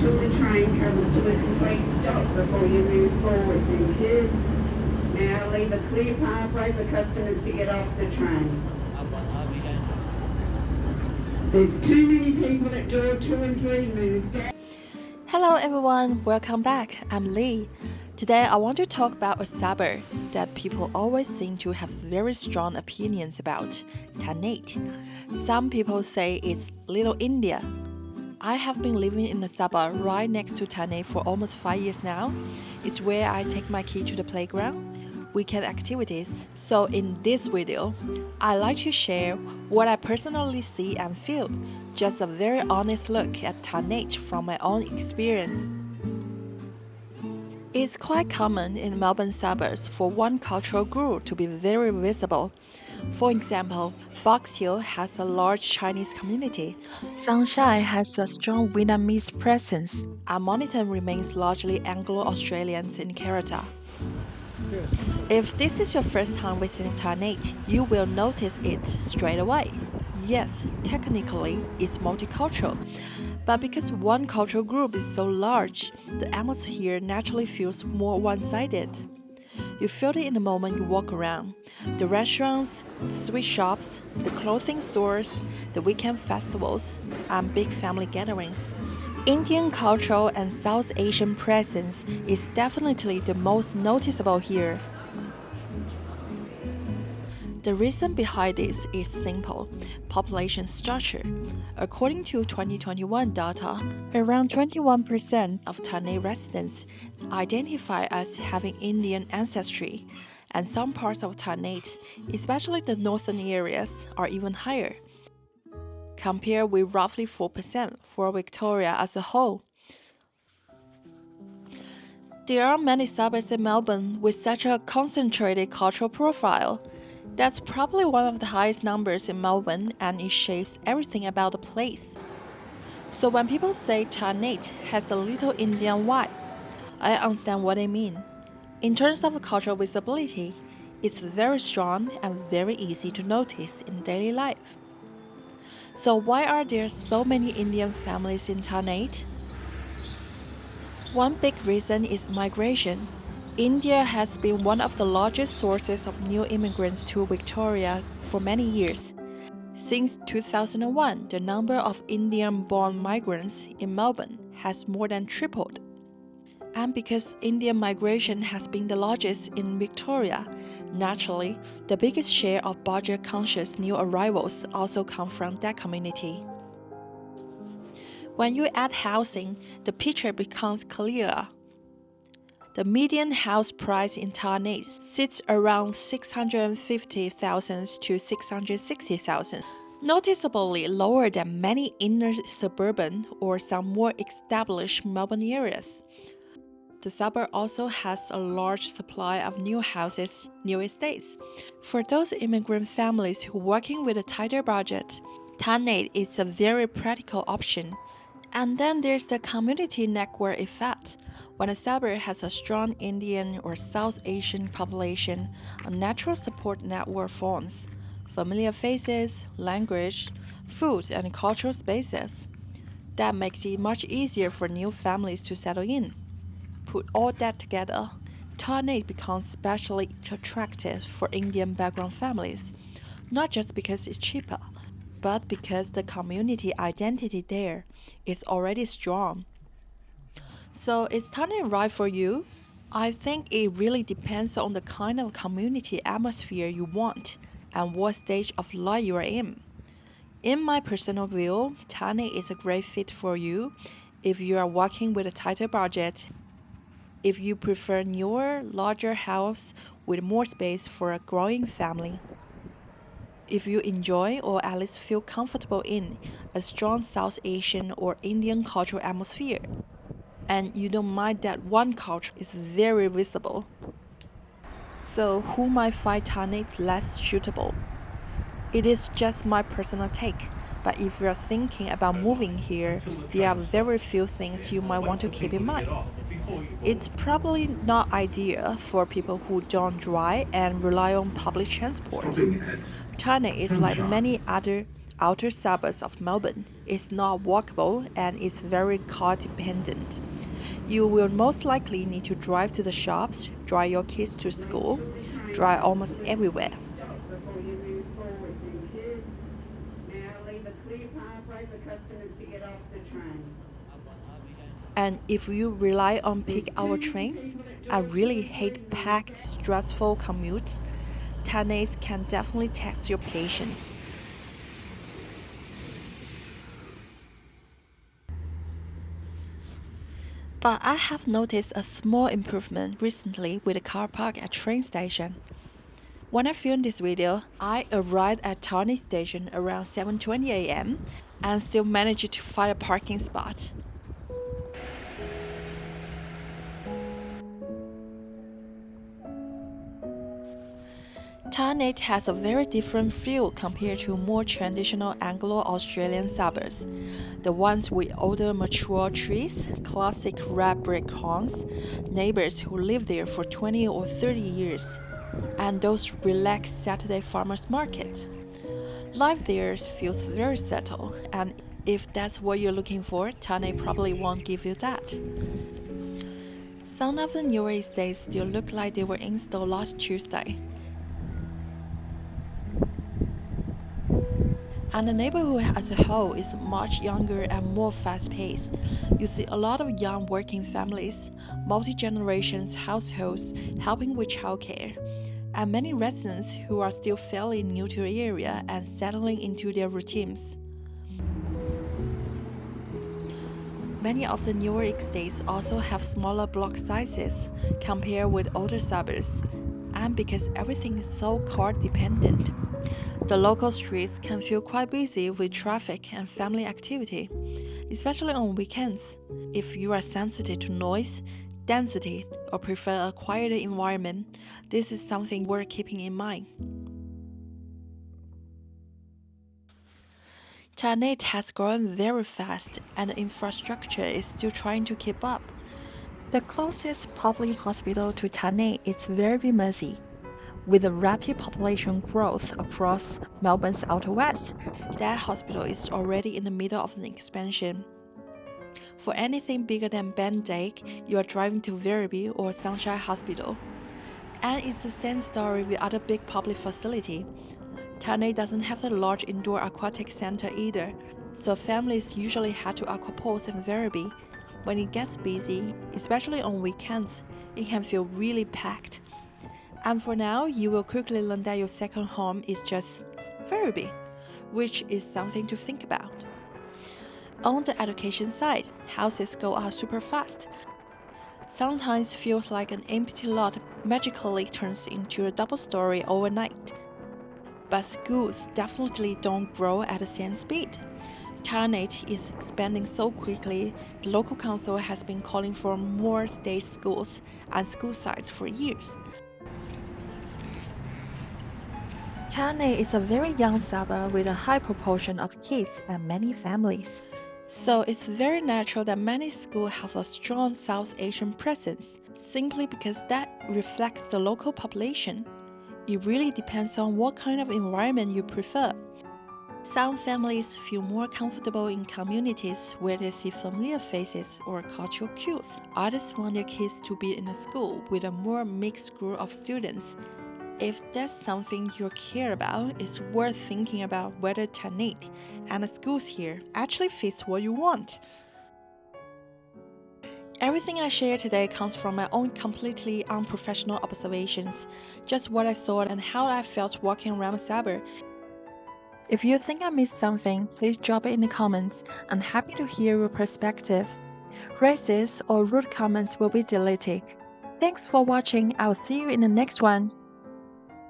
sure the train comes to a complete stop before you move forward. Thank you. Now leave a clear pathway for customers to get off the train. There's too many people at door 2 and 3. Move back. Hello everyone, welcome back. I'm Lee. Today I want to talk about a suburb that people always seem to have very strong opinions about, Tarneit. Some people say it's Little India. I have been living in the suburb right next to Tarneit for almost 5 years now. It's where I take my kid to the playground, weekend activities. So in this video, I like to share what I personally see and feel, just a very honest look at Tarneit from my own experience. It's quite common in Melbourne suburbs for one cultural group to be very visible. For example, Box Hill has a large Chinese community. Sunshine has a strong Vietnamese presence, and Mornington remains largely Anglo-Australians in character. If this is your first time visiting Tarneit, you will notice it straight away. Yes, technically, it's multicultural, but because one cultural group is so large, the atmosphere naturally feels more one-sided. You feel it in the moment you walk around. The restaurants, the sweet shops, the clothing stores, the weekend festivals, and big family gatherings. Indian cultural and South Asian presence is definitely the most noticeable here. The reason behind this is simple: population structure. According to 2021 data, around 21% of Tarneit residents identify as having Indian ancestry, and some parts of Tarneit, especially the northern areas, are even higher, compared with roughly 4% for Victoria as a whole. There are many suburbs in Melbourne with such a concentrated cultural profile. That's probably one of the highest numbers in Melbourne, and it shapes everything about the place. So when people say Tarneit has a little Indian vibe, I understand what they mean. In terms of cultural visibility, it's very strong and very easy to notice in daily life. So why are there so many Indian families in Tarneit? One big reason is migration. India has been one of the largest sources of new immigrants to Victoria for many years. Since 2001, the number of Indian-born migrants in Melbourne has more than tripled. And because Indian migration has been the largest in Victoria, naturally, the biggest share of budget-conscious new arrivals also come from that community. When you add housing, the picture becomes clearer. The median house price in Tarneit sits around $650,000 to $660,000, noticeably lower than many inner suburban or some more established Melbourne areas. The suburb also has a large supply of new houses, new estates. For those immigrant families who are working with a tighter budget, Tarneit is a very practical option. And then there's the community network effect. When a suburb has a strong Indian or South Asian population, a natural support network forms. Familiar faces, language, food, and cultural spaces. That makes it much easier for new families to settle in. Put all that together, Tarneit becomes especially attractive for Indian background families, not just because it's cheaper, but because the community identity there is already strong. So is Tarneit right for you? I think it really depends on the kind of community atmosphere you want and what stage of life you are in. In my personal view, Tarneit is a great fit for you if you are working with a tighter budget, if you prefer newer, larger house with more space for a growing family, if you enjoy or at least feel comfortable in a strong South Asian or Indian cultural atmosphere, and you don't mind that one culture is very visible. So who might find Tarneit less suitable? It is just my personal take, but if you're thinking about moving here, there are very few things you might want to keep in mind. It's probably not ideal for people who don't drive and rely on public transport. Tarneit is like many other outer suburbs of Melbourne is not walkable and is very car dependent. You will most likely need to drive to the shops, drive your kids to school, drive almost everywhere. Stop before you move forward, thank you. Now leave a clear pathway for customers to get off the train. And if you rely on peak hour trains and really hate packed, stressful commutes, Tarneit can definitely test your patience. But I have noticed a small improvement recently with the car park at train station. When I filmed this video, I arrived at Tarneit station around 7:20 a.m. and still managed to find a parking spot. Tarneit has a very different feel compared to more traditional Anglo-Australian suburbs. The ones with older mature trees, classic red brick homes, neighbors who live there for 20 or 30 years, and those relaxed Saturday farmers market. Life there feels very settled, and if that's what you're looking for, Tarneit probably won't give you that. Some of the newer estates still look like they were installed last Tuesday. And the neighborhood as a whole is much younger and more fast-paced. You see a lot of young working families, multi-generations households helping with childcare, and many residents who are still fairly new to the area and settling into their routines. Many of the newer estates also have smaller block sizes compared with older suburbs, and because everything is so car dependent, the local streets can feel quite busy with traffic and family activity, especially on weekends. If you are sensitive to noise, density, or prefer a quieter environment, this is something worth keeping in mind. Tarneit has grown very fast and the infrastructure is still trying to keep up. The closest public hospital to Tarneit is very Mercy. With the rapid population growth across Melbourne's Outer West, that hospital is already in the middle of an expansion. For anything bigger than Band-Aid, you are driving to Werribee or Sunshine Hospital. And it's the same story with other big public facilities. Tarneit doesn't have the large indoor aquatic center either, so families usually head to Aquapools and Werribee. When it gets busy, especially on weekends, it can feel really packed. And for now, you will quickly learn that your second home is just Werribee, which is something to think about. On the education side, houses go up super fast. Sometimes feels like an empty lot magically turns into a double-story overnight. But schools definitely don't grow at the same speed. Tarneit is expanding so quickly, the local council has been calling for more state schools and school sites for years. Tarneit is a very young suburb with a high proportion of kids and many families. So it's very natural that many schools have a strong South Asian presence, simply because that reflects the local population. It really depends on what kind of environment you prefer. Some families feel more comfortable in communities where they see familiar faces or cultural cues. Others want their kids to be in a school with a more mixed group of students. If that's something you care about, it's worth thinking about whether Tarneit and the schools here actually fits what you want. Everything I share today comes from my own completely unprofessional observations, just what I saw and how I felt walking around the suburb. If you think I missed something, please drop it in the comments. I'm happy to hear your perspective. Racist or rude comments will be deleted. Thanks for watching. I'll see you in the next one.